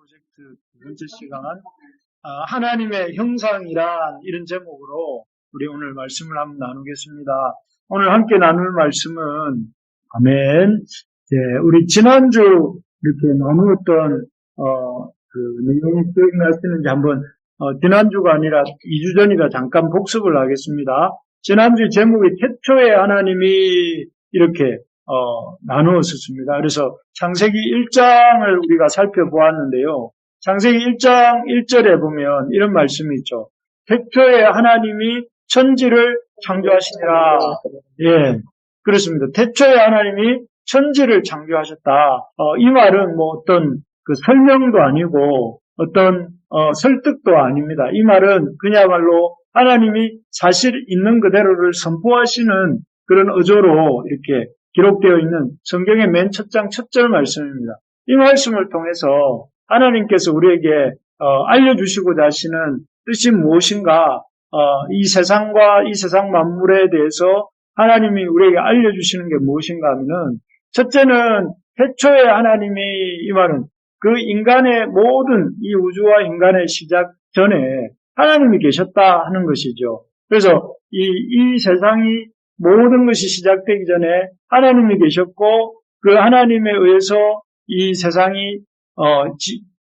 프로젝트 두 번째 시간, 하나님의 형상이란 이런 제목으로 우리 오늘 말씀을 한번 나누겠습니다. 오늘 함께 나눌 말씀은, 아멘. 우리 지난주 이렇게 나누었던, 내용이 기억나시는지 한번, 지난주가 아니라 2주 전이라 잠깐 복습을 하겠습니다. 지난주 제목이 태초에 하나님이 이렇게 나누었었습니다. 그래서 창세기 1장을 우리가 살펴보았는데요. 창세기 1장 1절에 보면 이런 말씀이 있죠. 태초에 하나님이 천지를 창조하시니라. 예, 그렇습니다. 태초에 하나님이 천지를 창조하셨다. 이 말은 뭐 어떤 그 설명도 아니고 어떤 설득도 아닙니다. 이 말은 그야말로 하나님이 사실 있는 그대로를 선포하시는 그런 어조로 이렇게 기록되어 있는 성경의 맨 첫 장 첫 절 말씀입니다. 이 말씀을 통해서 하나님께서 우리에게 알려주시고자 하시는 뜻이 무엇인가, 이 세상과 이 세상 만물에 대해서 하나님이 우리에게 알려주시는 게 무엇인가 하면은, 첫째는 태초에 하나님이, 이 말은 그 인간의 모든 이 우주와 인간의 시작 전에 하나님이 계셨다 하는 것이죠. 그래서 이 세상이 모든 것이 시작되기 전에 하나님이 계셨고, 그 하나님에 의해서 이 세상이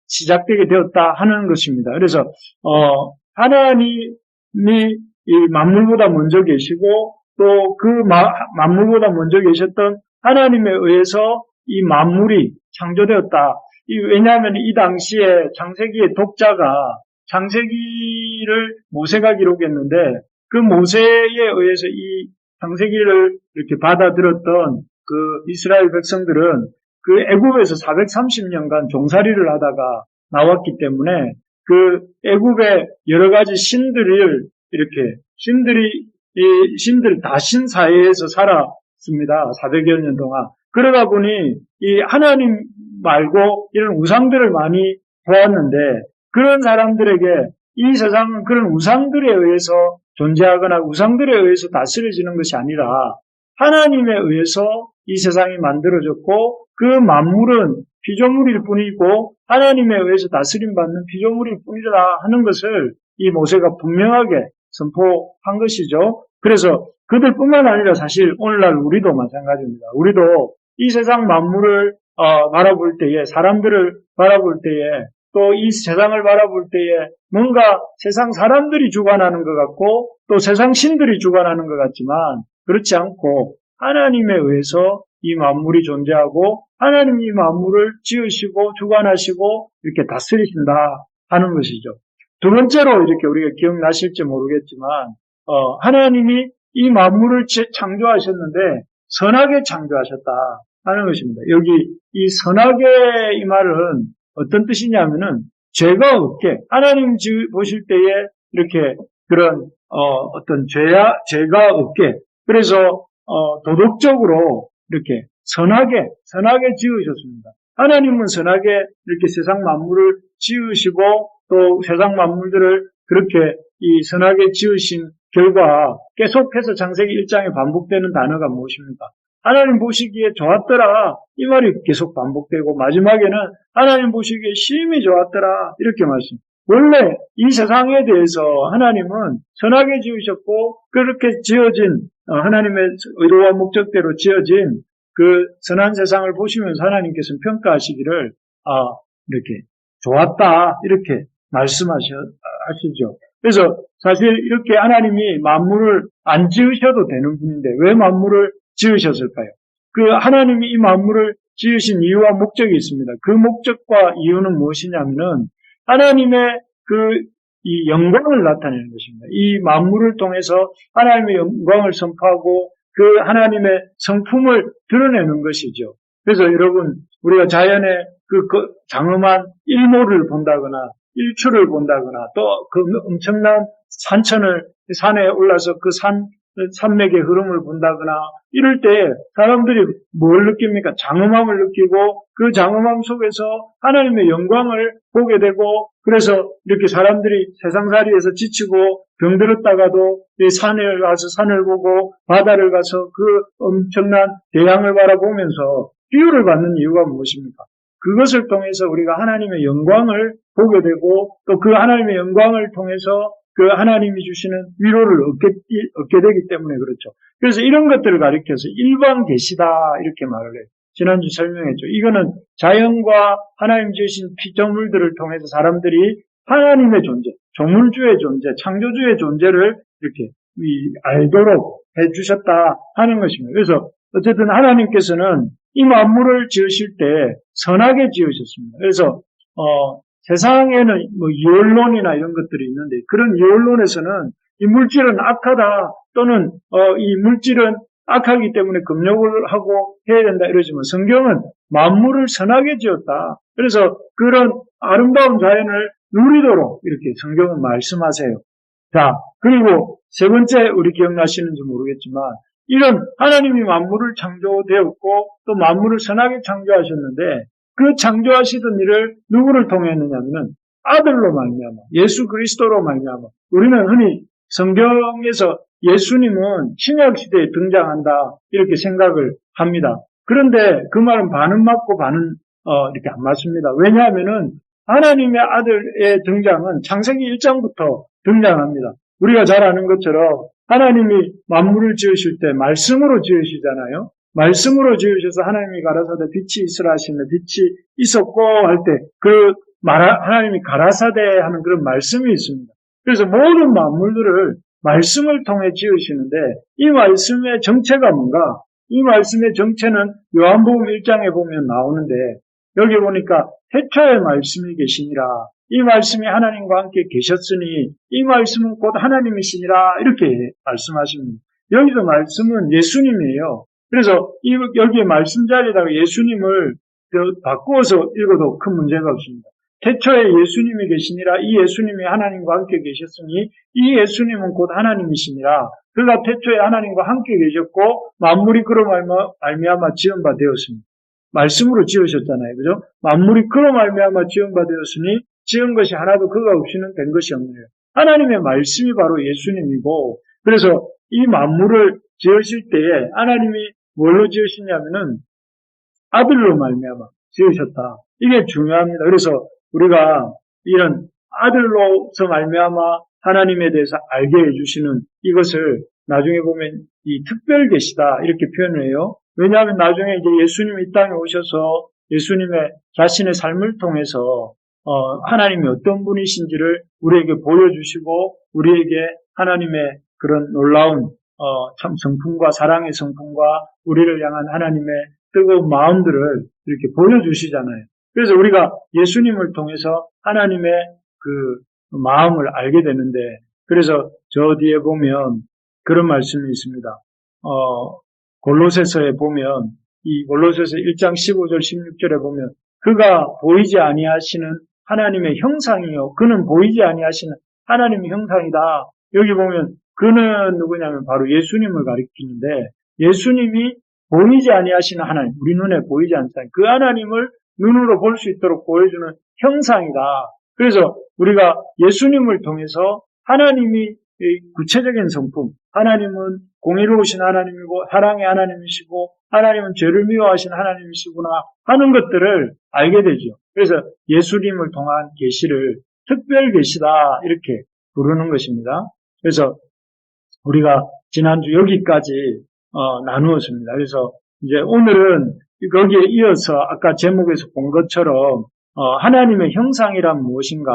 시작되게 되었다 하는 것입니다. 그래서 하나님이 이 만물보다 먼저 계시고, 또 그 만물보다 먼저 계셨던 하나님에 의해서 이 만물이 창조되었다. 왜냐하면 이 당시에 창세기의 독자가 창세기를 모세가 기록했는데, 그 모세에 의해서 이 창세기를 이렇게 받아들였던 그 이스라엘 백성들은 그 애굽에서 430년간 종살이를 하다가 나왔기 때문에 그 애굽의 여러 가지 신들을 이렇게 신들 다신 사이에서 살았습니다. 400여 년 동안. 그러다 보니 이 하나님 말고 이런 우상들을 많이 보았는데, 그런 사람들에게 이 세상은 그런 우상들에 의해서 존재하거나 우상들에 의해서 다스려지는 것이 아니라 하나님에 의해서 이 세상이 만들어졌고, 그 만물은 피조물일 뿐이고 하나님에 의해서 다스림받는 피조물일 뿐이라 하는 것을 이 모세가 분명하게 선포한 것이죠. 그래서 그들뿐만 아니라 사실 오늘날 우리도 마찬가지입니다. 우리도 이 세상 만물을 바라볼 때에, 사람들을 바라볼 때에, 또 이 세상을 바라볼 때에 뭔가 세상 사람들이 주관하는 것 같고 또 세상 신들이 주관하는 것 같지만, 그렇지 않고 하나님에 의해서 이 만물이 존재하고 하나님이 이 만물을 지으시고 주관하시고 이렇게 다스리신다 하는 것이죠. 두 번째로 이렇게 우리가 기억나실지 모르겠지만, 하나님이 이 만물을 창조하셨는데 선하게 창조하셨다 하는 것입니다. 여기 이 선하게 이 말은 어떤 뜻이냐면은 죄가 없게, 하나님 보실 때에 이렇게 그런 어떤 죄가 없게, 그래서 도덕적으로 이렇게 선하게 지으셨습니다. 하나님은 선하게 이렇게 세상 만물을 지으시고 또 세상 만물들을 그렇게 이 선하게 지으신 결과 계속해서 창세기 1장에 반복되는 단어가 무엇입니까? 하나님 보시기에 좋았더라, 이 말이 계속 반복되고, 마지막에는 하나님 보시기에 심히 좋았더라 이렇게 말씀. 원래 이 세상에 대해서 하나님은 선하게 지으셨고, 그렇게 지어진 하나님의 의도와 목적대로 지어진 그 선한 세상을 보시면서 하나님께서는 평가하시기를 이렇게 좋았다 이렇게 말씀하시죠. 그래서 사실 이렇게 하나님이 만물을 안 지으셔도 되는 분인데 왜 만물을 지으셨을까요? 그 하나님이 이 만물을 지으신 이유와 목적이 있습니다. 그 목적과 이유는 무엇이냐면은 하나님의 이 영광을 나타내는 것입니다. 이 만물을 통해서 하나님의 영광을 선포하고 그 하나님의 성품을 드러내는 것이죠. 그래서 여러분, 우리가 자연의 그 장엄한 일몰을 본다거나 일출을 본다거나 또 그 엄청난 산에 올라서 그 산맥의 흐름을 본다거나 이럴 때 사람들이 뭘 느낍니까? 장엄함을 느끼고 그 장엄함 속에서 하나님의 영광을 보게 되고, 그래서 이렇게 사람들이 세상살이에서 지치고 병들었다가도 이 산을 가서 산을 보고 바다를 가서 그 엄청난 대양을 바라보면서 비유를 받는 이유가 무엇입니까? 그것을 통해서 우리가 하나님의 영광을 보게 되고 또 그 하나님의 영광을 통해서 그 하나님이 주시는 위로를 얻게 되기 때문에 그렇죠. 그래서 이런 것들을 가리켜서 일반 계시다 이렇게 말을 해요. 지난주 설명했죠. 이거는 자연과 하나님 지으신 피조물들을 통해서 사람들이 하나님의 존재, 조물주의 존재, 창조주의 존재를 이렇게 알도록 해주셨다 하는 것입니다. 그래서 어쨌든 하나님께서는 이 만물을 지으실 때 선하게 지으셨습니다. 그래서 세상에는 뭐 이원론이나 이런 것들이 있는데 그런 이원론에서는 이 물질은 악하다 또는 이 물질은 악하기 때문에 금욕을 하고 해야 된다 이러지만 성경은 만물을 선하게 지었다. 그래서 그런 아름다운 자연을 누리도록 이렇게 성경은 말씀하세요. 자, 그리고 세 번째 우리 기억나시는지 모르겠지만 이런 하나님이 만물을 창조되었고 또 만물을 선하게 창조하셨는데 그 창조하시던 일을 누구를 통해 했느냐면 아들로 말미암아 예수 그리스도로 말미암아 우리는 흔히 성경에서 예수님은 신약 시대에 등장한다 이렇게 생각을 합니다. 그런데 그 말은 반은 맞고 반은 이렇게 안 맞습니다. 왜냐하면은 하나님의 아들의 등장은 창세기 1장부터 등장합니다. 우리가 잘 아는 것처럼 하나님이 만물을 지으실 때 말씀으로 지으시잖아요. 말씀으로 지으셔서 하나님이 가라사대 빛이 있으라 하시면 빛이 있었고 할 때 하나님이 가라사대 하는 그런 말씀이 있습니다. 그래서 모든 만물들을 말씀을 통해 지으시는데 이 말씀의 정체가 뭔가? 이 말씀의 정체는 요한복음 1장에 보면 나오는데 여기 보니까 태초에 말씀이 계시니라. 이 말씀이 하나님과 함께 계셨으니 이 말씀은 곧 하나님이시니라 이렇게 말씀하십니다. 여기서 말씀은 예수님이에요. 그래서 여기에 말씀 자리에다가 예수님을 바꾸어서 읽어도 큰 문제가 없습니다. 태초에 예수님이 계시니라. 이 예수님이 하나님과 함께 계셨으니 이 예수님은 곧 하나님이시니라. 그가 태초에 하나님과 함께 계셨고 만물이 그로 말미암아 지은 바 되었습니다. 말씀으로 지으셨잖아요. 그죠? 만물이 그로 말미암아 지은 바 되었으니 지은 것이 하나도 그가 없이는 된 것이 없네요. 하나님의 말씀이 바로 예수님이고 그래서 이 만물을 지으실 때에 하나님이 뭘로 지으시냐면은 아들로 말미암아 지으셨다. 이게 중요합니다. 그래서 우리가 이런 아들로서 말미암아 하나님에 대해서 알게 해주시는 이것을 나중에 보면 이 특별 계시다 이렇게 표현을 해요. 왜냐하면 나중에 이제 예수님이 이 땅에 오셔서 예수님의 자신의 삶을 통해서 하나님이 어떤 분이신지를 우리에게 보여주시고 우리에게 하나님의 그런 놀라운 참 성품과 사랑의 성품과 우리를 향한 하나님의 뜨거운 마음들을 이렇게 보여주시잖아요. 그래서 우리가 예수님을 통해서 하나님의 그 마음을 알게 되는데 그래서 저 뒤에 보면 그런 말씀이 있습니다. 골로새서에 보면 이 골로새서 1장 15절 16절에 보면 그가 보이지 아니하시는 하나님의 형상이요 그는 보이지 아니하시는 하나님의 형상이다. 여기 보면 그는 누구냐면 바로 예수님을 가리키는데 예수님이 보이지 아니하시는 하나님, 우리 눈에 보이지 않잖아요. 그 하나님을 눈으로 볼 수 있도록 보여주는 형상이다. 그래서 우리가 예수님을 통해서 하나님이 구체적인 성품, 하나님은 공의로우신 하나님이고 사랑의 하나님이시고 하나님은 죄를 미워하신 하나님이시구나 하는 것들을 알게 되죠. 그래서 예수님을 통한 계시를 특별 계시다 이렇게 부르는 것입니다. 그래서 우리가 지난주 여기까지 나누었습니다. 그래서 이제 오늘은 거기에 이어서 아까 제목에서 본 것처럼 하나님의 형상이란 무엇인가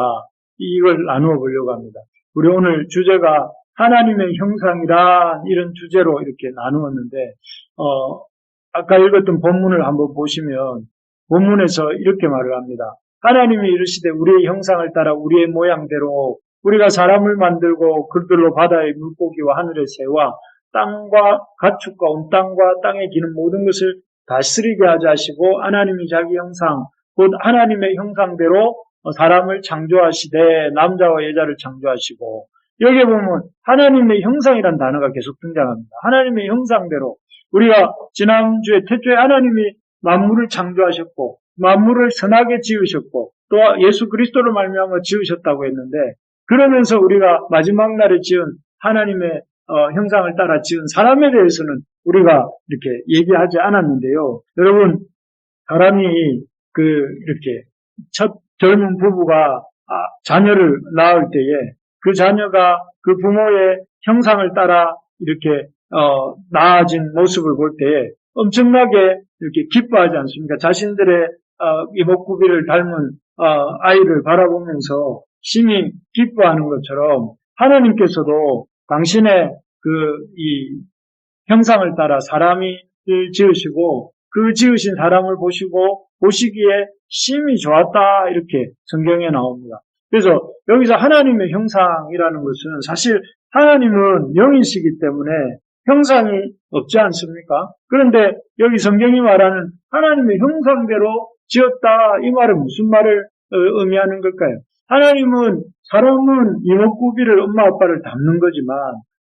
이걸 나누어 보려고 합니다. 우리 오늘 주제가 하나님의 형상이란 이런 주제로 이렇게 나누었는데 아까 읽었던 본문을 한번 보시면 본문에서 이렇게 말을 합니다. 하나님이 이르시되 우리의 형상을 따라 우리의 모양대로 우리가 사람을 만들고 그들로 바다의 물고기와 하늘의 새와 땅과 가축과 온 땅과 땅에 기는 모든 것을 다스리게 하자 하시고 하나님이 자기 형상 곧 하나님의 형상대로 사람을 창조하시되 남자와 여자를 창조하시고 여기에 보면 하나님의 형상이라는 단어가 계속 등장합니다. 하나님의 형상대로 우리가 지난주에 태초에 하나님이 만물을 창조하셨고 만물을 선하게 지으셨고 또 예수 그리스도를 말미암아 지으셨다고 했는데 그러면서 우리가 마지막 날에 지은 하나님의 형상을 따라 지은 사람에 대해서는 우리가 이렇게 얘기하지 않았는데요. 여러분 사람이 이렇게 첫 젊은 부부가 자녀를 낳을 때에 그 자녀가 그 부모의 형상을 따라 이렇게 나아진 모습을 볼 때에 엄청나게 이렇게 기뻐하지 않습니까? 자신들의 이목구비를 닮은 아이를 바라보면서 심히 기뻐하는 것처럼 하나님께서도 당신의 이 형상을 따라 사람을 지으시고 그 지으신 사람을 보시기에 심히 좋았다 이렇게 성경에 나옵니다. 그래서 여기서 하나님의 형상이라는 것은 사실 하나님은 영이시기 때문에 형상이 없지 않습니까? 그런데 여기 성경이 말하는 하나님의 형상대로 지었다 이 말은 무슨 말을 의미하는 걸까요? 사람은 이목구비를 엄마 아빠를 닮는 거지만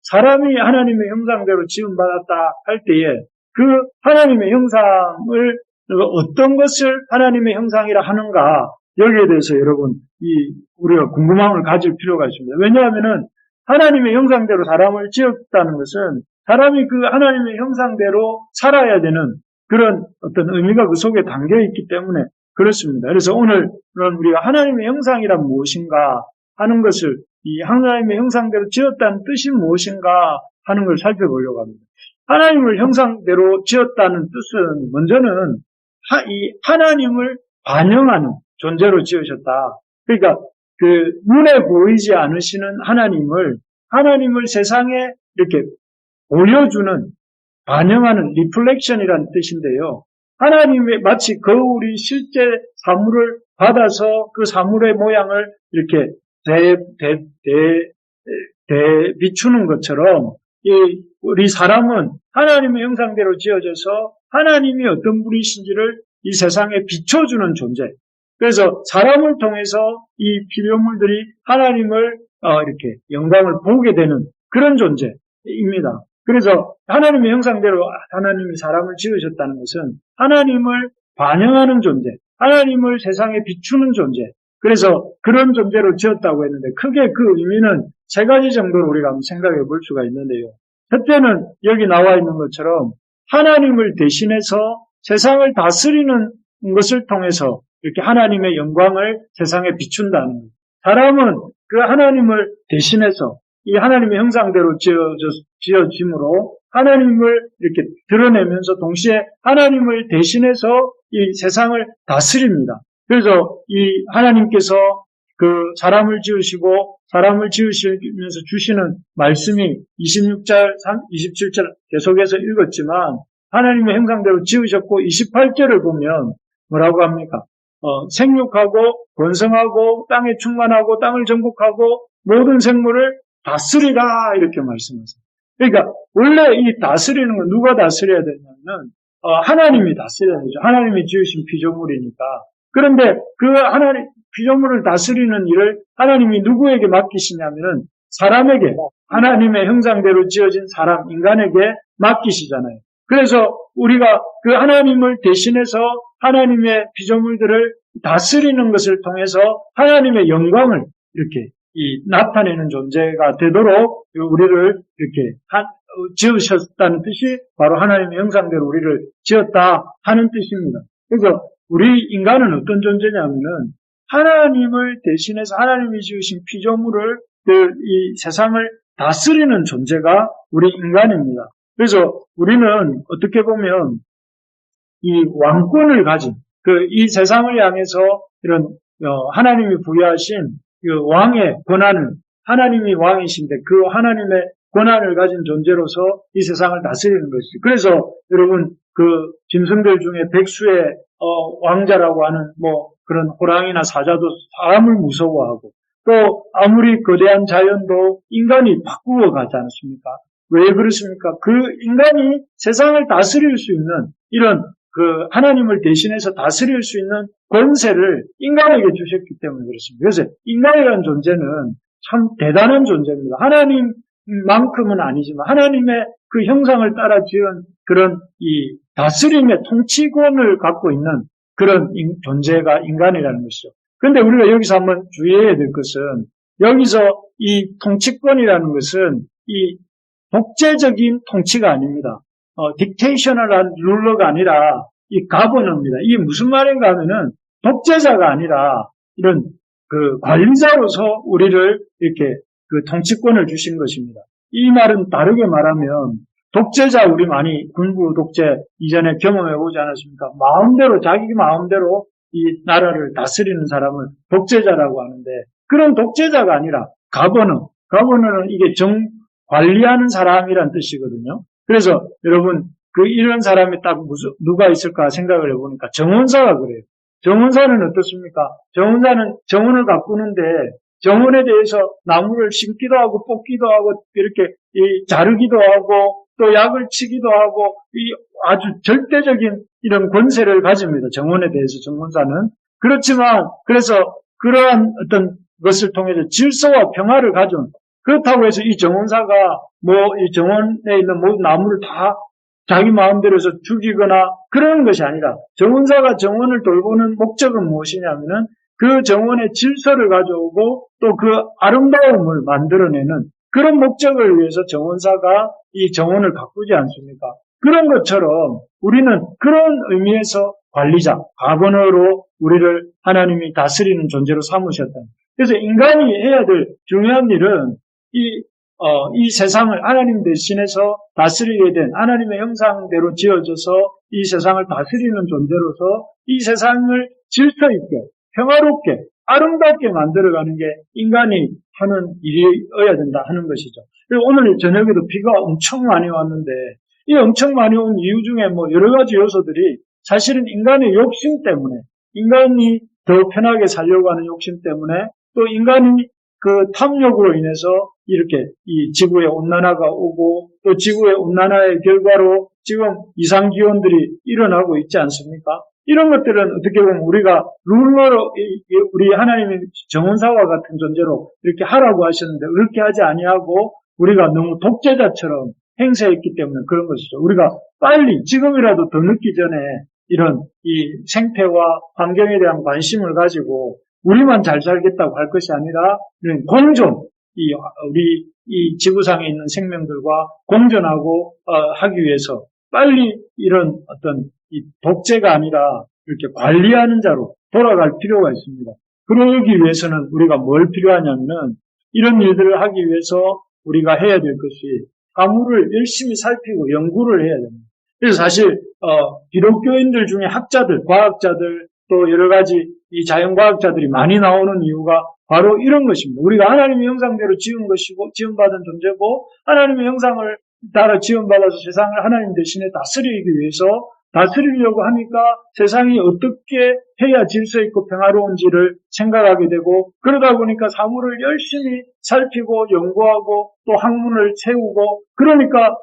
사람이 하나님의 형상대로 지음받았다 할 때에 그 하나님의 형상을 어떤 것을 하나님의 형상이라 하는가 여기에 대해서 여러분 우리가 궁금함을 가질 필요가 있습니다. 왜냐하면은 하나님의 형상대로 사람을 지었다는 것은 사람이 그 하나님의 형상대로 살아야 되는 그런 어떤 의미가 그 속에 담겨 있기 때문에 그렇습니다. 그래서 오늘은 우리가 하나님의 형상이란 무엇인가 하는 것을 이 하나님의 형상대로 지었다는 뜻이 무엇인가 하는 걸 살펴보려고 합니다. 하나님을 형상대로 지었다는 뜻은 먼저는 이 하나님을 반영하는 존재로 지으셨다. 그러니까 그 눈에 보이지 않으시는 하나님을 세상에 이렇게 보여주는 반영하는 리플렉션이라는 뜻인데요. 하나님의 마치 거울이 실제 사물을 받아서 그 사물의 모양을 이렇게 비추는 것처럼 우리 사람은 하나님의 형상대로 지어져서 하나님이 어떤 분이신지를 이 세상에 비춰주는 존재. 그래서 사람을 통해서 이 피조물들이 하나님을 이렇게 영광을 보게 되는 그런 존재입니다. 그래서 하나님의 형상대로 하나님이 사람을 지으셨다는 것은 하나님을 반영하는 존재, 하나님을 세상에 비추는 존재. 그래서 그런 존재로 지었다고 했는데 크게 그 의미는 세 가지 정도로 우리가 한번 생각해 볼 수가 있는데요. 첫째는 여기 나와 있는 것처럼 하나님을 대신해서 세상을 다스리는 것을 통해서 이렇게 하나님의 영광을 세상에 비춘다는 거예요. 사람은 그 하나님을 대신해서 이 하나님의 형상대로 지어짐으로 하나님을 이렇게 드러내면서 동시에 하나님을 대신해서 이 세상을 다스립니다. 그래서 이 하나님께서 그 사람을 지으시면서 주시는 말씀이 26절, 27절 계속해서 읽었지만 하나님의 형상대로 지으셨고 28절을 보면 뭐라고 합니까? 생육하고 번성하고 땅에 충만하고 땅을 정복하고 모든 생물을 다스리라 이렇게 말씀하세요. 그러니까 원래 이 다스리는 건 누가 다스려야 되냐면 하나님이 다스려야 되죠. 하나님이 지으신 피조물이니까. 그런데 그 하나님 피조물을 다스리는 일을 하나님이 누구에게 맡기시냐면은 사람에게 하나님의 형상대로 지어진 사람 인간에게 맡기시잖아요. 그래서 우리가 그 하나님을 대신해서 하나님의 피조물들을 다스리는 것을 통해서 하나님의 영광을 이렇게 나타내는 존재가 되도록 우리를 이렇게 지으셨다는 뜻이 바로 하나님의 형상대로 우리를 지었다 하는 뜻입니다. 그래서 우리 인간은 어떤 존재냐면은 하나님을 대신해서 하나님이 지으신 피조물을 이 세상을 다스리는 존재가 우리 인간입니다. 그래서 우리는 어떻게 보면 이 왕권을 가진 이 세상을 향해서 이런 하나님이 부여하신 그 왕의 권한을 하나님이 왕이신데 그 하나님의 권한을 가진 존재로서 이 세상을 다스리는 것이죠. 그래서 여러분 그 짐승들 중에 백수의 왕자라고 하는 그런 호랑이나 사자도 사람을 무서워하고 또 아무리 거대한 자연도 인간이 바꾸어 가지 않습니까? 왜 그렇습니까? 그 인간이 세상을 다스릴 수 있는 이런 그 하나님을 대신해서 다스릴 수 있는 권세를 인간에게 주셨기 때문에 그렇습니다. 그래서 인간이라는 존재는 참 대단한 존재입니다. 하나님만큼은 아니지만 하나님의 그 형상을 따라 지은 그런 이 다스림의 통치권을 갖고 있는 그런 존재가 인간이라는 것이죠. 그런데 우리가 여기서 한번 주의해야 될 것은 여기서 이 통치권이라는 것은 이 독재적인 통치가 아닙니다. 딕테이셔널한 룰러가 아니라 이 가버너입니다. 이게 무슨 말인가 하면은 독재자가 아니라 이런 그 관리자로서 우리를 이렇게 그 통치권을 주신 것입니다. 이 말은 다르게 말하면 독재자 우리 많이 군부 독재 이전에 경험해 보지 않았습니까? 마음대로 자기 마음대로 이 나라를 다스리는 사람을 독재자라고 하는데 그런 독재자가 아니라 가버너는 이게 관리하는 사람이란 뜻이거든요. 그래서 여러분 이런 사람이 딱 누가 있을까 생각을 해보니까 정원사가 그래요. 정원사는 어떻습니까? 정원사는 정원을 가꾸는데 정원에 대해서 나무를 심기도 하고 뽑기도 하고 이렇게 자르기도 하고 또 약을 치기도 하고 이 아주 절대적인 이런 권세를 가집니다. 정원에 대해서 정원사는. 그렇지만 그래서 그러한 어떤 것을 통해서 질서와 평화를 가져온 그렇다고 해서 이 정원사가 이 정원에 있는 모든 나무를 다 자기 마음대로 해서 죽이거나 그러는 것이 아니라 정원사가 정원을 돌보는 목적은 무엇이냐면은 그 정원의 질서를 가져오고 또 그 아름다움을 만들어내는 그런 목적을 위해서 정원사가 이 정원을 가꾸지 않습니까? 그런 것처럼 우리는 그런 의미에서 관리자, 가버너로 우리를 하나님이 다스리는 존재로 삼으셨다. 그래서 인간이 해야 될 중요한 일은 이 세상을 하나님 대신해서 다스리게 된 하나님의 형상대로 지어져서 이 세상을 다스리는 존재로서 이 세상을 질서 있게, 평화롭게, 아름답게 만들어가는 게 인간이 하는 일이어야 된다 하는 것이죠. 그리고 오늘 저녁에도 비가 엄청 많이 왔는데 이 엄청 많이 온 이유 중에 여러 가지 요소들이 사실은 인간의 욕심 때문에 인간이 더 편하게 살려고 하는 욕심 때문에 또 인간이 그 탐욕으로 인해서 이렇게 이 지구의 온난화가 오고 또 지구의 온난화의 결과로 지금 이상기온들이 일어나고 있지 않습니까? 이런 것들은 어떻게 보면 우리가 룰러로 우리 하나님의 정원사와 같은 존재로 이렇게 하라고 하셨는데 그렇게 하지 아니하고 우리가 너무 독재자처럼 행세했기 때문에 그런 것이죠. 우리가 빨리 지금이라도 더 늦기 전에 이런 이 생태와 환경에 대한 관심을 가지고 우리만 잘 살겠다고 할 것이 아니라 공존, 우리 이 지구상에 있는 생명들과 공존하고 하기 위해서 빨리 이런 어떤 이 독재가 아니라 이렇게 관리하는 자로 돌아갈 필요가 있습니다. 그러기 위해서는 우리가 뭘 필요하냐면은 이런 일들을 하기 위해서 우리가 해야 될 것이 사물을 열심히 살피고 연구를 해야 됩니다. 그래서 사실 기독교인들 중에 학자들, 과학자들 또 여러 가지 이 자연과학자들이 많이 나오는 이유가 바로 이런 것입니다. 우리가 하나님의 형상대로 지은 것이고 지음받은 존재고 하나님의 형상을 따라 지음받아서 세상을 하나님 대신에 다스리기 위해서 다스리려고 하니까 세상이 어떻게 해야 질서 있고 평화로운지를 생각하게 되고 그러다 보니까 사물을 열심히 살피고 연구하고 또 학문을 세우고 그러니까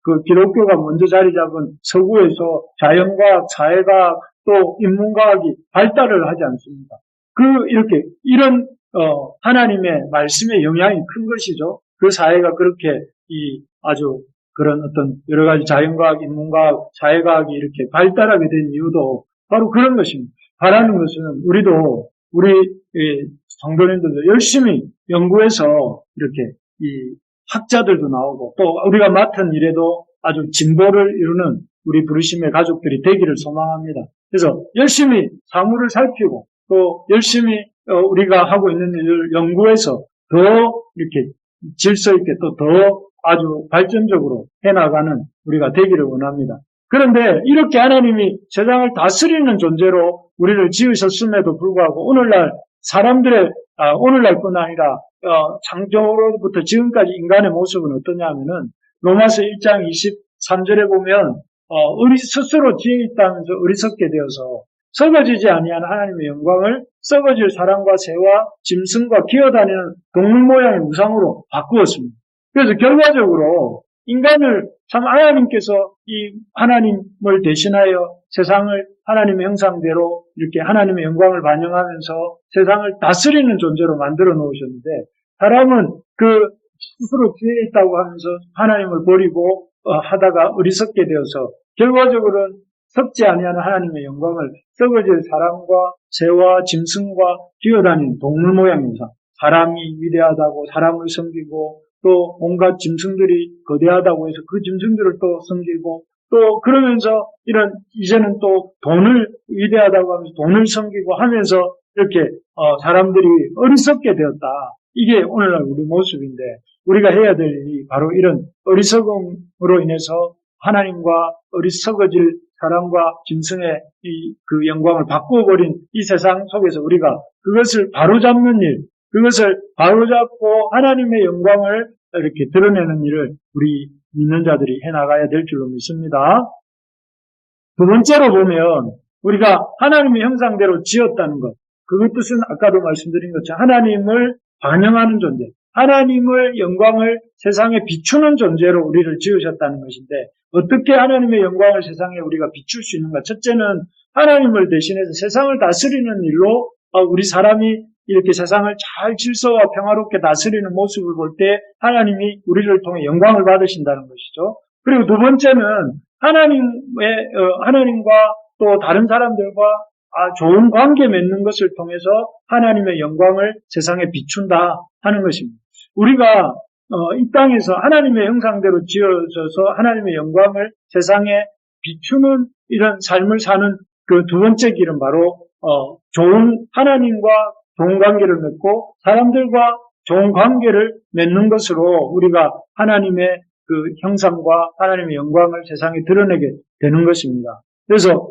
그 기독교가 먼저 자리 잡은 서구에서 자연과학, 사회과학 또 인문과학이 발달을 하지 않습니까? 이렇게 이런 하나님의 말씀의 영향이 큰 것이죠. 그 사회가 그렇게 아주 그런 어떤 여러 가지 자연과학, 인문과학, 사회과학이 이렇게 발달하게 된 이유도 바로 그런 것입니다. 바라는 것은 우리 성도님들도 열심히 연구해서 이렇게 이 학자들도 나오고 또 우리가 맡은 일에도 아주 진보를 이루는 우리 부르심의 가족들이 되기를 소망합니다. 그래서 열심히 사물을 살피고 또 열심히 우리가 하고 있는 일을 연구해서 더 이렇게 질서 있게 또 더 아주 발전적으로 해나가는 우리가 되기를 원합니다. 그런데 이렇게 하나님이 세상을 다스리는 존재로 우리를 지으셨음에도 불구하고 오늘날뿐 아니라 창조로부터 지금까지 인간의 모습은 어떠냐 하면은 로마서 1장 23절에 보면 스스로 지혜 있다면서 어리석게 되어서 썩어지지 아니하는 하나님의 영광을 썩어질 사람과 새와 짐승과 기어다니는 동물 모양의 우상으로 바꾸었습니다. 그래서 결과적으로 인간을 참 하나님께서 이 하나님을 대신하여 세상을 하나님의 형상대로 이렇게 하나님의 영광을 반영하면서 세상을 다스리는 존재로 만들어 놓으셨는데 사람은 그 스스로 지혜 있다고 하면서 하나님을 버리고 하다가 어리석게 되어서 결과적으로는 썩지 아니하는 하나님의 영광을 썩어질 사람과 새와 짐승과 기어다니는 동물 모양의 우상, 사람이 위대하다고 사람을 섬기고 또 온갖 짐승들이 거대하다고 해서 그 짐승들을 또 섬기고 또 그러면서 이제는 또 돈을 위대하다고 하면서 돈을 섬기고 하면서 이렇게 사람들이 어리석게 되었다. 이게 오늘날 우리 모습인데 우리가 해야 될 일이 바로 이런 어리석음으로 인해서 하나님과 어리석어질 사람과 짐승의 그 영광을 바꾸어버린 이 세상 속에서 우리가 그것을 바로잡는 일, 그것을 바로잡고 하나님의 영광을 이렇게 드러내는 일을 우리 믿는 자들이 해나가야 될 줄로 믿습니다. 두 번째로 보면 우리가 하나님의 형상대로 지었다는 것, 그 뜻은 아까도 말씀드린 것처럼 하나님을 반영하는 존재, 하나님의 영광을 세상에 비추는 존재로 우리를 지으셨다는 것인데 어떻게 하나님의 영광을 세상에 우리가 비출 수 있는가? 첫째는 하나님을 대신해서 세상을 다스리는 일로 우리 사람이 이렇게 세상을 잘 질서와 평화롭게 다스리는 모습을 볼 때 하나님이 우리를 통해 영광을 받으신다는 것이죠. 그리고 두 번째는 하나님과 또 다른 사람들과 좋은 관계 맺는 것을 통해서 하나님의 영광을 세상에 비춘다 하는 것입니다. 우리가 이 땅에서 하나님의 형상대로 지어져서 하나님의 영광을 세상에 비추는 이런 삶을 사는 그 두 번째 길은 바로 좋은 하나님과 좋은 관계를 맺고 사람들과 좋은 관계를 맺는 것으로 우리가 하나님의 그 형상과 하나님의 영광을 세상에 드러내게 되는 것입니다. 그래서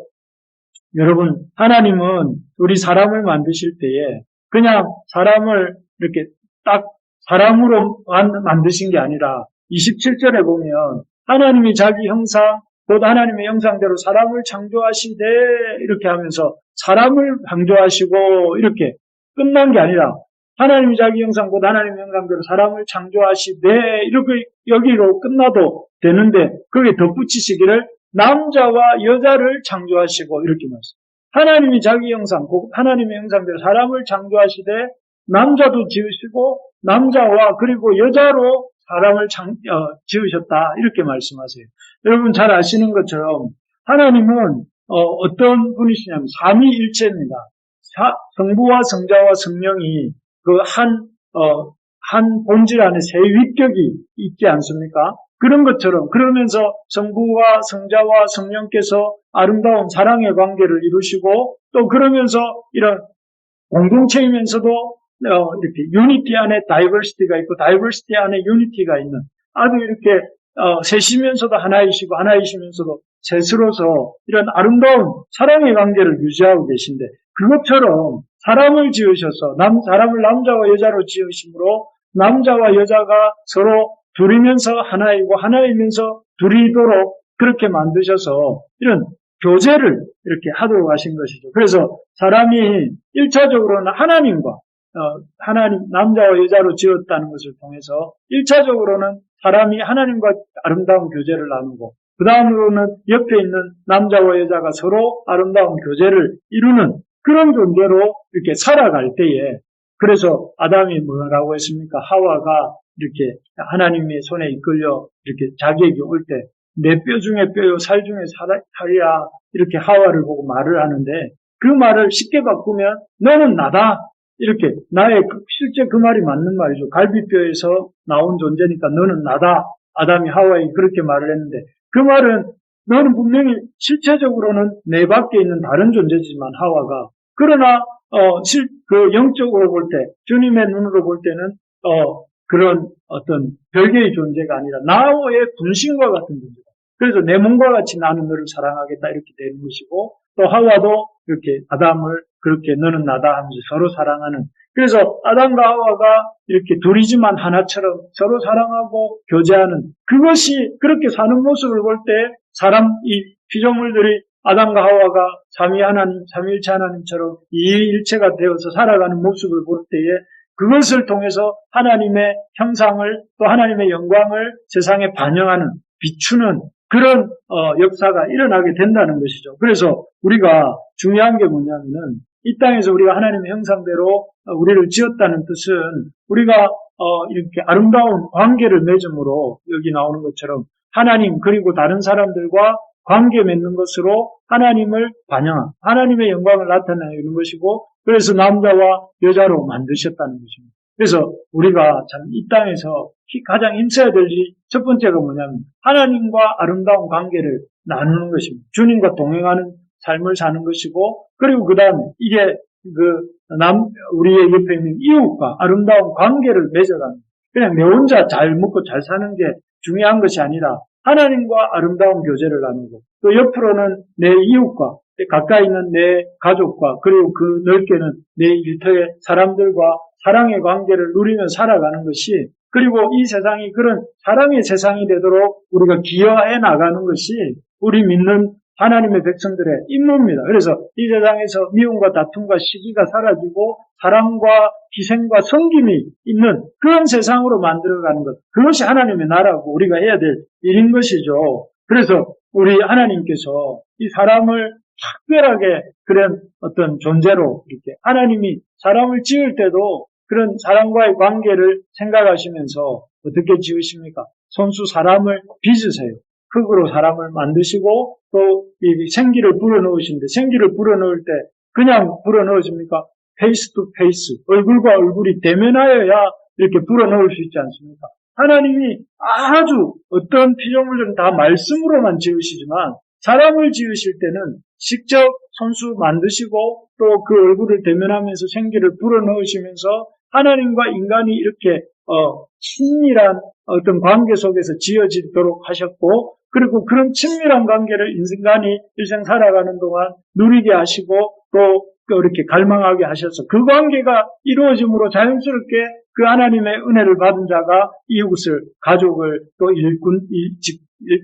여러분, 하나님은 우리 사람을 만드실 때에 그냥 사람을 이렇게 딱 사람으로 만드신 게 아니라 27절에 보면 하나님이 자기 형상, 곧 하나님의 형상대로 사람을 창조하시되 이렇게 하면서 사람을 창조하시고 이렇게 끝난 게 아니라 하나님이 자기 형상, 곧 하나님의 형상대로 사람을 창조하시되 이렇게 여기로 끝나도 되는데 거기에 덧붙이시기를 남자와 여자를 창조하시고 이렇게 말씀. 하나님이 자기 형상, 곧 하나님의 형상대로 사람을 창조하시되 남자도 지으시고 남자와 그리고 여자로 사람을 지으셨다 이렇게 말씀하세요. 여러분 잘 아시는 것처럼 하나님은 어떤 분이시냐면 삼위일체입니다. 성부와 성자와 성령이 그 한 본질 안에 세 위격이 있지 않습니까? 그런 것처럼 그러면서 성부와 성자와 성령께서 아름다운 사랑의 관계를 이루시고 또 그러면서 이런 공동체이면서도 이렇게 유니티 안에 다이버시티가 있고 다이버시티 안에 유니티가 있는 아주 이렇게 셋이면서도 하나이시고 하나이시면서도 셋으로서 이런 아름다운 사랑의 관계를 유지하고 계신데 그것처럼 사람을 지으셔서 사람을 남자와 여자로 지으심으로 남자와 여자가 서로 둘이면서 하나이고 하나이면서 둘이도록 그렇게 만드셔서 이런 교제를 이렇게 하도록 하신 것이죠. 그래서 사람이 1차적으로는 하나님 남자와 여자로 지었다는 것을 통해서 1차적으로는 사람이 하나님과 아름다운 교제를 나누고 그 다음으로는 옆에 있는 남자와 여자가 서로 아름다운 교제를 이루는 그런 존재로 이렇게 살아갈 때에 그래서 아담이 뭐라고 했습니까? 하와가 이렇게 하나님의 손에 이끌려 이렇게 자기에게 올 때 내 뼈 중에 뼈요 살 중에 살이야 이렇게 하와를 보고 말을 하는데 그 말을 쉽게 바꾸면 너는 나다 이렇게 나의 실제 그 말이 맞는 말이죠. 갈비뼈에서 나온 존재니까 너는 나다. 아담이 하와에게 그렇게 말을 했는데 그 말은 너는 분명히 실체적으로는 내 밖에 있는 다른 존재지만 하와가 그러나 그 영적으로 볼 때 주님의 눈으로 볼 때는 그런 어떤 별개의 존재가 아니라 나의 분신과 같은 존재다. 그래서 내 몸과 같이 나는 너를 사랑하겠다 이렇게 되는 것이고 또 하와도 이렇게 아담을 그렇게 너는 나다 하면서 서로 사랑하는 그래서 아담과 하와가 이렇게 둘이지만 하나처럼 서로 사랑하고 교제하는 그것이 그렇게 사는 모습을 볼 때 이 피조물들이 아담과 하와가 삼위일체 하나님처럼 이일체가 되어서 살아가는 모습을 볼 때에 그것을 통해서 하나님의 형상을 또 하나님의 영광을 세상에 반영하는 비추는 그런 역사가 일어나게 된다는 것이죠. 그래서 우리가 중요한 게 뭐냐면은 이 땅에서 우리가 하나님의 형상대로 우리를 지었다는 뜻은 우리가 이렇게 아름다운 관계를 맺음으로 여기 나오는 것처럼 하나님 그리고 다른 사람들과 관계 맺는 것으로 하나님을 반영한 하나님의 영광을 나타내는 것이고 그래서 남자와 여자로 만드셨다는 것입니다. 그래서 우리가 참 이 땅에서 가장 힘써야 될 일이 첫 번째가 뭐냐면 하나님과 아름다운 관계를 나누는 것입니다. 주님과 동행하는 삶을 사는 것이고, 그리고 그 다음에 이게 우리의 옆에 있는 이웃과 아름다운 관계를 맺어가는, 그냥 내 혼자 잘 먹고 잘 사는 게 중요한 것이 아니라 하나님과 아름다운 교제를 나누고, 또 옆으로는 내 이웃과 가까이 있는 내 가족과, 그리고 그 넓게는 내 일터의 사람들과 사랑의 관계를 누리며 살아가는 것이, 그리고 이 세상이 그런 사랑의 세상이 되도록 우리가 기여해 나가는 것이 우리 믿는 하나님의 백성들의 임무입니다. 그래서 이 세상에서 미움과 다툼과 시기가 사라지고 사랑과 희생과 섬김이 있는 그런 세상으로 만들어가는 것, 그것이 하나님의 나라고 우리가 해야 될 일인 것이죠. 그래서 우리 하나님께서 이 사람을 특별하게 그런 어떤 존재로, 이렇게 하나님이 사람을 지을 때도 그런 사람과의 관계를 생각하시면서 어떻게 지으십니까? 손수 사람을 빚으세요. 흙으로 사람을 만드시고 또 이 생기를 불어넣으시는데, 생기를 불어넣을 때 그냥 불어넣으십니까? 페이스 투 페이스, 얼굴과 얼굴이 대면하여야 이렇게 불어넣을 수 있지 않습니까? 하나님이 아주 어떤 피조물들은 다 말씀으로만 지으시지만 사람을 지으실 때는 직접 손수 만드시고 또 그 얼굴을 대면하면서 생기를 불어넣으시면서 하나님과 인간이 이렇게 친밀한 어떤 관계 속에서 지어지도록 하셨고, 그리고 그런 친밀한 관계를 인간이 일생 살아가는 동안 누리게 하시고 또 이렇게 갈망하게 하셔서 그 관계가 이루어짐으로 자연스럽게 그 하나님의 은혜를 받은 자가 이웃을, 가족을, 또 일꾼,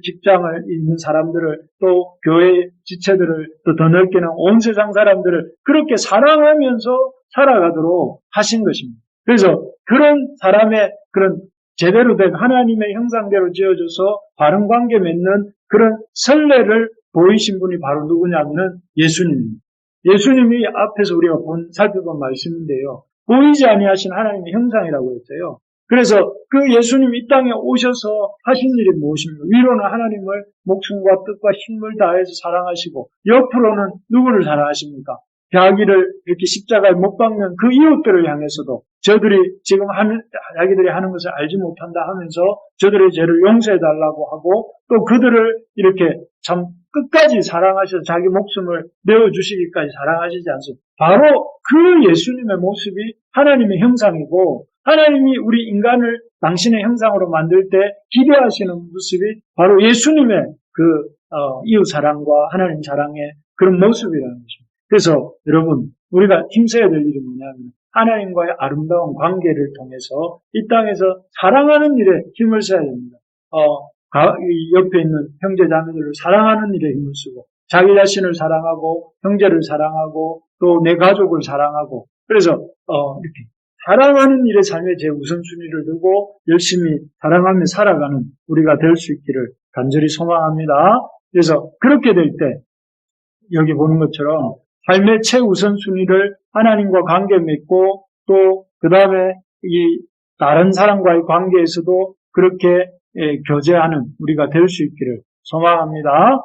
직장을 있는 사람들을, 또 교회 지체들을, 또 더 넓게는 온 세상 사람들을 그렇게 사랑하면서 살아가도록 하신 것입니다. 그래서 그런 사람의 그런 제대로 된 하나님의 형상대로 지어져서 바른 관계 맺는 그런 선례를 보이신 분이 바로 누구냐면은 예수님입니다. 예수님이 앞에서 우리가 살펴본 말씀인데요. 보이지 아니하신 하나님의 형상이라고 했어요. 그래서 그 예수님이 이 땅에 오셔서 하신 일이 무엇입니까? 위로는 하나님을 목숨과 뜻과 힘을 다해서 사랑하시고, 옆으로는 누구를 사랑하십니까? 자기를 이렇게 십자가에 못 박는 그 이웃들을 향해서도 저들이 지금 자기들이 하는 것을 알지 못한다 하면서 저들의 죄를 용서해달라고 하고, 또 그들을 이렇게 참 끝까지 사랑하셔서 자기 목숨을 내어주시기까지 사랑하시지 않습니까? 바로 그 예수님의 모습이 하나님의 형상이고, 하나님이 우리 인간을 당신의 형상으로 만들 때 기대하시는 모습이 바로 예수님의 이웃 사랑과 하나님 사랑의 그런 모습이라는 것입니다. 그래서 여러분, 우리가 힘써야 될 일이 뭐냐면 하나님과의 아름다운 관계를 통해서 이 땅에서 사랑하는 일에 힘을 써야 됩니다. 옆에 있는 형제 자매들을 사랑하는 일에 힘을 쓰고, 자기 자신을 사랑하고 형제를 사랑하고 또 내 가족을 사랑하고, 그래서 이렇게 사랑하는 일에 삶의 제 우선순위를 두고 열심히 사랑하며 살아가는 우리가 될 수 있기를 간절히 소망합니다. 그래서 그렇게 될 때 여기 보는 것처럼 삶의 최우선순위를 하나님과 관계 맺고, 또 그 다음에 이 다른 사람과의 관계에서도 그렇게 교제하는 우리가 될 수 있기를 소망합니다.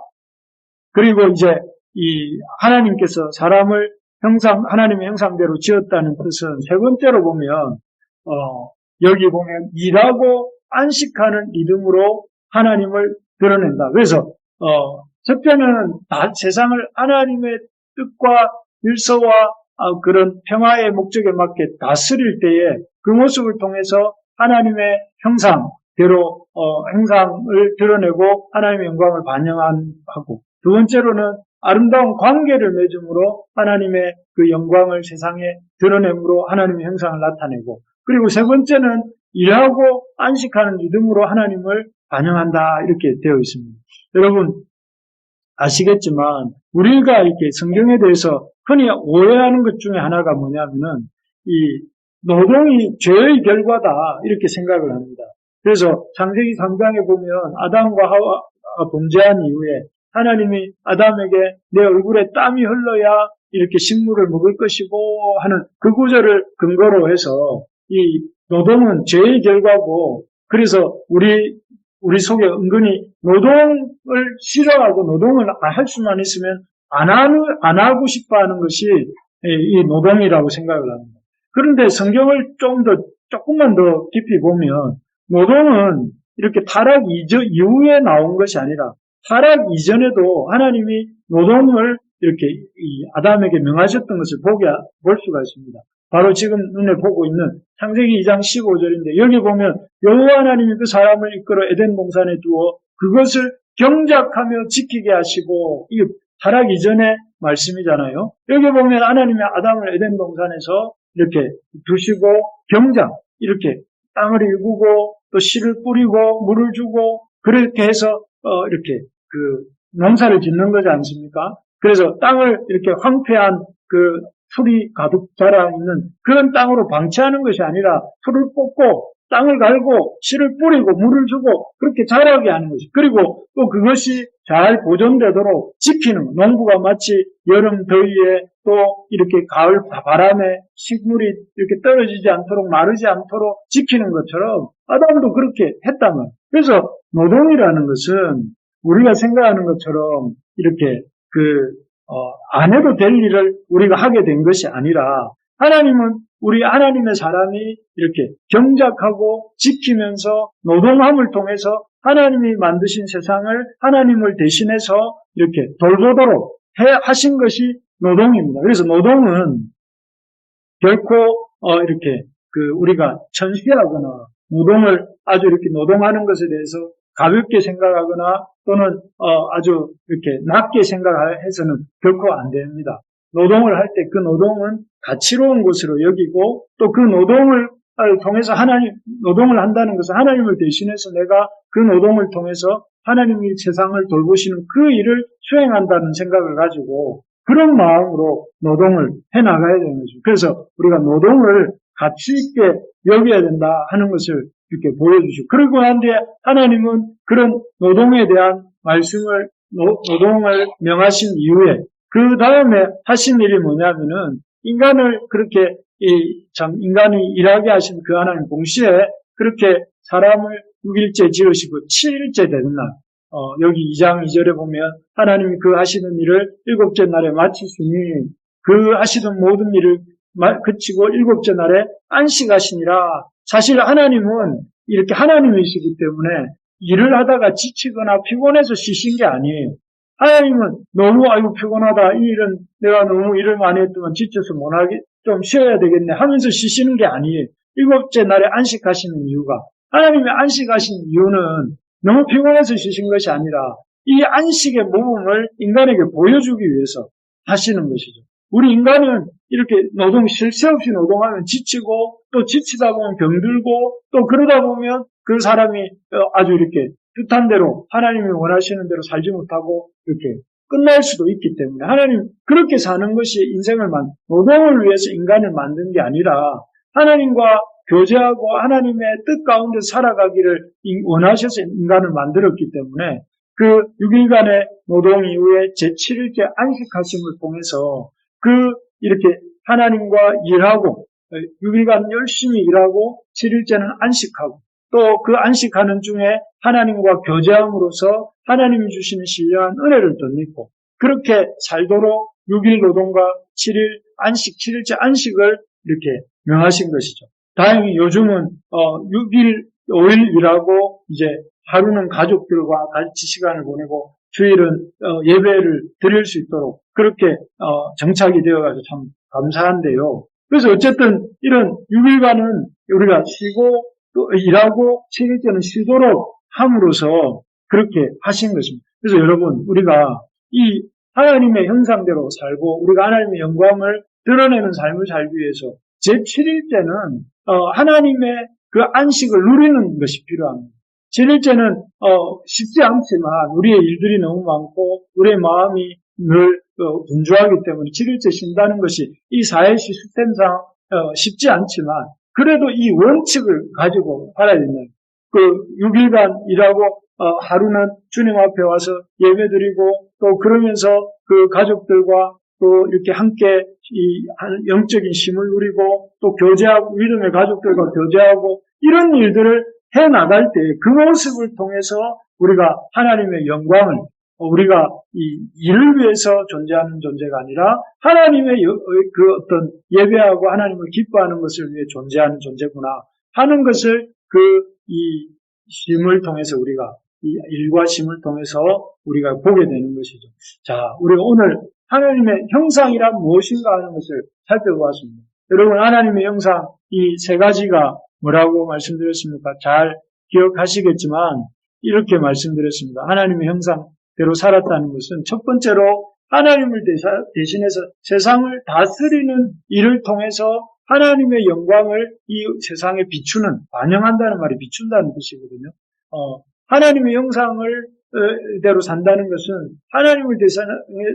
그리고 이제 이 하나님께서 사람을 하나님의 형상대로 지었다는 뜻은 세 번째로 보면 여기 보면 일하고 안식하는 믿음으로 하나님을 드러낸다. 그래서 첫째는 세상을 하나님의 뜻과 질서와 그런 평화의 목적에 맞게 다스릴 때에 그 모습을 통해서 하나님의 형상대로 형상을 드러내고 하나님의 영광을 반영하고, 두 번째로는 아름다운 관계를 맺음으로 하나님의 그 영광을 세상에 드러내므로 하나님의 형상을 나타내고, 그리고 세 번째는 일하고 안식하는 믿음으로 하나님을 반영한다, 이렇게 되어 있습니다. 여러분 아시겠지만 우리가 이렇게 성경에 대해서 흔히 오해하는 것 중에 하나가 뭐냐면은 이 노동이 죄의 결과다, 이렇게 생각을 합니다. 그래서 창세기 3장에 보면 아담과 하와가 범죄한 이후에 하나님이 아담에게 내 얼굴에 땀이 흘러야 이렇게 식물을 먹을 것이고 하는 그 구절을 근거로 해서 이 노동은 죄의 결과고, 그래서 우리 속에 은근히 노동을 싫어하고 노동을 할 수만 있으면 안 하고 싶어 하는 것이 이 노동이라고 생각을 합니다. 그런데 성경을 좀 더 조금만 더 깊이 보면 노동은 이렇게 타락 이후에 나온 것이 아니라 타락 이전에도 하나님이 노동을 이렇게 이 아담에게 명하셨던 것을 볼 수가 있습니다. 바로 지금 눈에 보고 있는 창세기 2장 15절인데 여기 보면 여호와 하나님이 그 사람을 이끌어 에덴 동산에 두어 그것을 경작하며 지키게 하시고, 이게 타락 이전의 말씀이잖아요. 여기 보면 하나님이 아담을 에덴 동산에서 이렇게 두시고 경작, 이렇게 땅을 일구고 또 씨를 뿌리고 물을 주고 그렇게 해서 이렇게 그 농사를 짓는 거지 않습니까? 그래서 땅을 이렇게 황폐한 그 풀이 가득 자라 있는 그런 땅으로 방치하는 것이 아니라 풀을 뽑고 땅을 갈고 씨를 뿌리고 물을 주고 그렇게 자라게 하는 것이, 그리고 또 그것이 잘 보존되도록 지키는 것. 농부가 마치 여름 더위에 또 이렇게 가을 바람에 식물이 이렇게 떨어지지 않도록 마르지 않도록 지키는 것처럼 아담도 그렇게 했다면, 그래서 노동이라는 것은 우리가 생각하는 것처럼 이렇게 안 해도 될 일을 우리가 하게 된 것이 아니라 하나님은 우리 하나님의 사람이 이렇게 경작하고 지키면서 노동함을 통해서 하나님이 만드신 세상을 하나님을 대신해서 이렇게 돌보도록 하신 것이 노동입니다. 그래서 노동은 결코 이렇게 우리가 천시하거나 노동을 아주 이렇게 노동하는 것에 대해서 가볍게 생각하거나 또는 아주 이렇게 낮게 생각해서는 결코 안 됩니다. 노동을 할 때 그 노동은 가치로운 것으로 여기고 또 그 노동을 통해서 노동을 한다는 것은 하나님을 대신해서 내가 그 노동을 통해서 하나님이 세상을 돌보시는 그 일을 수행한다는 생각을 가지고 그런 마음으로 노동을 해나가야 되는 거죠. 그래서 우리가 노동을 가치 있게 여겨야 된다 하는 것을 이렇게 보여주시고, 그리고 난 뒤에 하나님은 그런 노동에 대한 말씀을, 노동을 명하신 이후에 그 다음에 하신 일이 뭐냐면은 인간을 그렇게 인간이 일하게 하신 그 하나님 동시에 그렇게 사람을 6일째 지으시고 7일째 되는 날, 여기 2장 2절에 보면 하나님이 그 하시는 일을 7째 날에 마치시니 그 하시던 모든 일을 그치고 7째 날에 안식하시니라. 사실 하나님은 이렇게 하나님이시기 때문에 일을 하다가 지치거나 피곤해서 쉬신 게 아니에요. 하나님은 너무 피곤하다, 이 일은 내가 너무 일을 많이 했더만 지쳐서 못하게 좀 쉬어야 되겠네 하면서 쉬시는 게 아니에요. 7째 날에 안식하시는 이유가, 하나님이 안식하신 이유는 너무 피곤해서 쉬신 것이 아니라 이 안식의 모범을 인간에게 보여주기 위해서 하시는 것이죠. 우리 인간은 이렇게 쉴 새 없이 노동하면 지치고 또 지치다 보면 병들고 또 그러다 보면 그 사람이 아주 이렇게 뜻한 대로 하나님이 원하시는 대로 살지 못하고 이렇게 끝날 수도 있기 때문에 하나님 그렇게 사는 것이 노동을 위해서 인간을 만든 게 아니라 하나님과 교제하고 하나님의 뜻 가운데 살아가기를 원하셔서 인간을 만들었기 때문에 그 6일간의 노동 이후에 제7일째 안식하심을 통해서 이렇게 하나님과 일하고 6일간 열심히 일하고 7일째는 안식하고 또 그 안식하는 중에 하나님과 교제함으로써 하나님이 주시는 신령한 은혜를 덧입고 그렇게 살도록 6일 노동과 7일 안식, 7일째 안식을 이렇게 명하신 것이죠. 다행히 요즘은 6일, 5일 일하고 이제 하루는 가족들과 같이 시간을 보내고 주일은 예배를 드릴 수 있도록 그렇게 정착이 되어가지고 참 감사한데요. 그래서 어쨌든 이런 6일간은 우리가 쉬고 또 일하고 7일째는 쉬도록 함으로써 그렇게 하신 것입니다. 그래서 여러분, 우리가 이 하나님의 형상대로 살고 우리가 하나님의 영광을 드러내는 삶을 살기 위해서 제7일째는 하나님의 그 안식을 누리는 것이 필요합니다. 7일째는 쉽지 않지만 우리의 일들이 너무 많고 우리의 마음이 늘 분주하기 때문에 7일째 쉰다는 것이 이 사회시 시스템상 쉽지 않지만 그래도 이 원칙을 가지고 살아야 된다. 6일간 일하고 하루는 주님 앞에 와서 예배드리고 또 그러면서 그 가족들과 또 이렇게 함께 이 영적인 힘을 누리고 또 교제하고 믿음의 가족들과 교제하고 이런 일들을 해 나갈 때 그 모습을 통해서 우리가 하나님의 영광을 우리가 이 일을 위해서 존재하는 존재가 아니라 하나님의 그 어떤 예배하고 하나님을 기뻐하는 것을 위해 존재하는 존재구나. 하는 것을 이 심을 통해서 우리가 이 일과 심을 통해서 우리가 보게 되는 것이죠. 자, 우리가 오늘 하나님의 형상이란 무엇인가 하는 것을 살펴보았습니다. 여러분, 하나님의 형상 이 세 가지가 뭐라고 말씀드렸습니까? 잘 기억하시겠지만 이렇게 말씀드렸습니다. 하나님의 형상대로 살았다는 것은 첫 번째로 하나님을 대신해서 세상을 다스리는 일을 통해서 하나님의 영광을 이 세상에 비추는, 반영한다는 말이 비춘다는 뜻이거든요. 하나님의 형상을 대로 산다는 것은 하나님을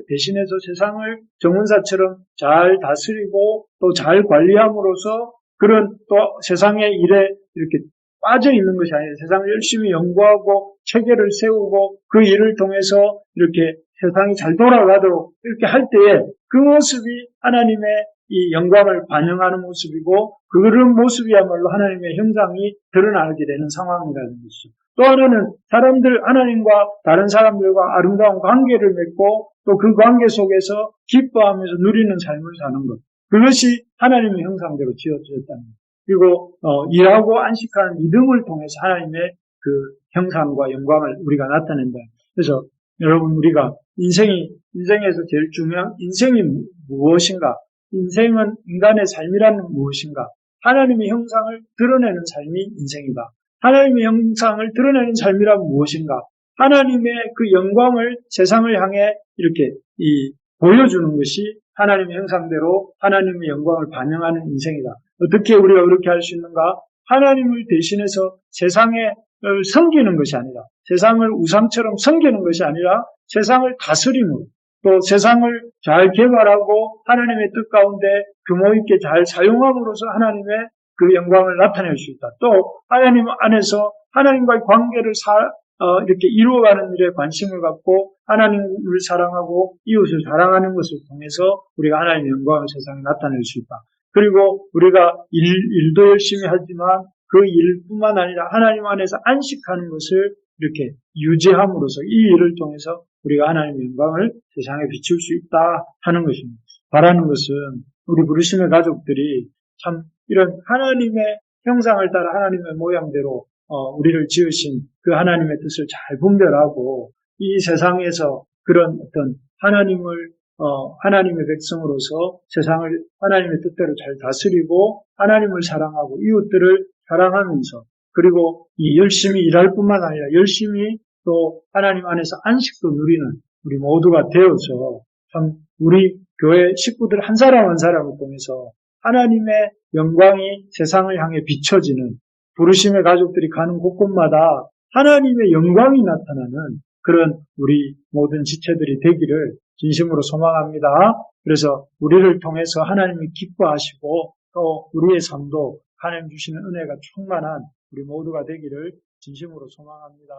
대신해서 세상을 정원사처럼 잘 다스리고 또 잘 관리함으로써 그런 또 세상의 일에 이렇게 빠져 있는 것이 아니라 세상을 열심히 연구하고 체계를 세우고 그 일을 통해서 이렇게 세상이 잘 돌아가도록 이렇게 할 때에 그 모습이 하나님의 이 영광을 반영하는 모습이고 그런 모습이야말로 하나님의 형상이 드러나게 되는 상황이라는 것이죠. 또 하나는 하나님과 다른 사람들과 아름다운 관계를 맺고 또 그 관계 속에서 기뻐하면서 누리는 삶을 사는 것. 그것이 하나님의 형상대로 지어졌다는 것. 그리고 일하고 안식하는 믿음을 통해서 하나님의 그 형상과 영광을 우리가 나타낸다. 그래서 여러분 우리가 인생에서 제일 중요한 인생이 무엇인가? 인생은 인간의 삶이라는 무엇인가? 하나님의 형상을 드러내는 삶이 인생이다. 하나님의 형상을 드러내는 삶이란 무엇인가? 하나님의 그 영광을 세상을 향해 이렇게 보여주는 것이 하나님의 형상대로 하나님의 영광을 반영하는 인생이다. 어떻게 우리가 그렇게 할 수 있는가? 하나님을 대신해서 세상에 섬기는 것이 아니라 세상을 우상처럼 섬기는 것이 아니라 세상을 다스림으로 또 세상을 잘 개발하고 하나님의 뜻 가운데 규모 있게 잘 사용함으로써 하나님의 그 영광을 나타낼 수 있다. 또 하나님 안에서 하나님과의 관계를 이렇게 이루어가는 일에 관심을 갖고 하나님을 사랑하고 이웃을 사랑하는 것을 통해서 우리가 하나님의 영광을 세상에 나타낼 수 있다. 그리고 우리가 일도 열심히 하지만 그 일뿐만 아니라 하나님 안에서 안식하는 것을 이렇게 유지함으로써 이 일을 통해서 우리가 하나님의 영광을 세상에 비출 수 있다 하는 것입니다. 바라는 것은 우리 부르심의 가족들이 참 이런 하나님의 형상을 따라 하나님의 모양대로 우리를 지으신 그 하나님의 뜻을 잘 분별하고 이 세상에서 그런 어떤 하나님의 백성으로서 세상을 하나님의 뜻대로 잘 다스리고 하나님을 사랑하고 이웃들을 사랑하면서 그리고 열심히 일할 뿐만 아니라 열심히 또 하나님 안에서 안식도 누리는 우리 모두가 되어서 참 우리 교회 식구들 한 사람 한 사람을 통해서 하나님의 영광이 세상을 향해 비춰지는 부르심의 가족들이 가는 곳곳마다 하나님의 영광이 나타나는 그런 우리 모든 지체들이 되기를 진심으로 소망합니다. 그래서 우리를 통해서 하나님이 기뻐하시고 또 우리의 삶도 하나님 주시는 은혜가 충만한 우리 모두가 되기를 진심으로 소망합니다.